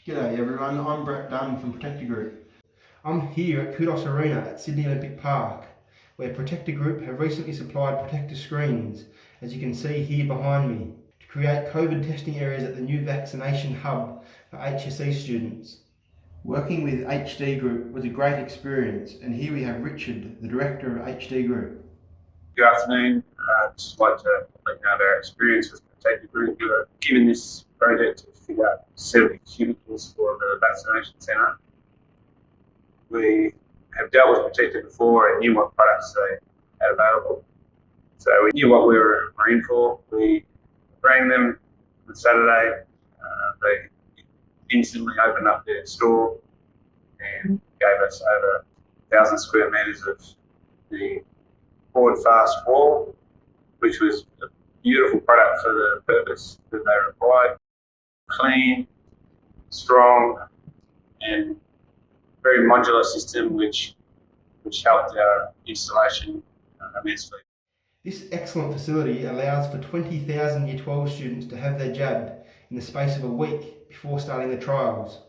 G'day everyone, I'm Brett Dunn from Protecta Group. I'm here at Qudos Arena at Sydney Olympic Park, where Protecta Group have recently supplied Protecta-Screens, as you can see here behind me, to create COVID testing areas at the new Vaccination hub for HSE students. Working with HD Group was a great experience, and here we have Richard, the Director of HD Group. Good afternoon. I'd just like to let you know our experience with Protecta Group. We were given this project to fit out 70 cubicles for the vaccination centre. We have dealt with Protecta before and knew what products they had available. So we knew what we were in for. We rang them on Saturday. They instantly opened up their store and gave us over 1,000 square metres of the board fast wall, which was a beautiful product for the purpose that they required. Clean, strong, and very modular system which helped our installation immensely. This excellent facility allows for 20,000 Year 12 students to have their jab in the space of a week before starting the trials.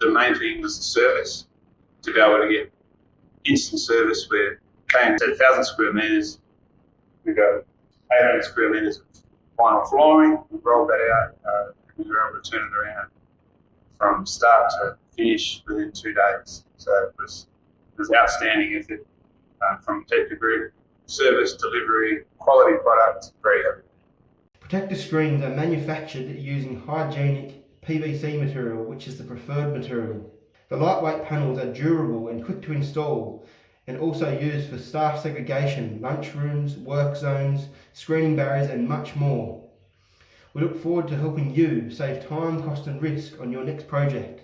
The main thing was the service, to be able to get instant service. We're paying 1,000 square metres. We've got 800 square metres of vinyl flooring. We rolled that out. We were able to turn it around from start to finish within 2 days. So it was outstanding effort from Protecta Group. Service, delivery, quality product, very happy. Protecta-Screens are manufactured using hygienic PVC material, which is the preferred material. The lightweight panels are durable and quick to install, and also used for staff segregation, lunchrooms, work zones, screening barriers and much more. We look forward to helping you save time, cost and risk on your next project.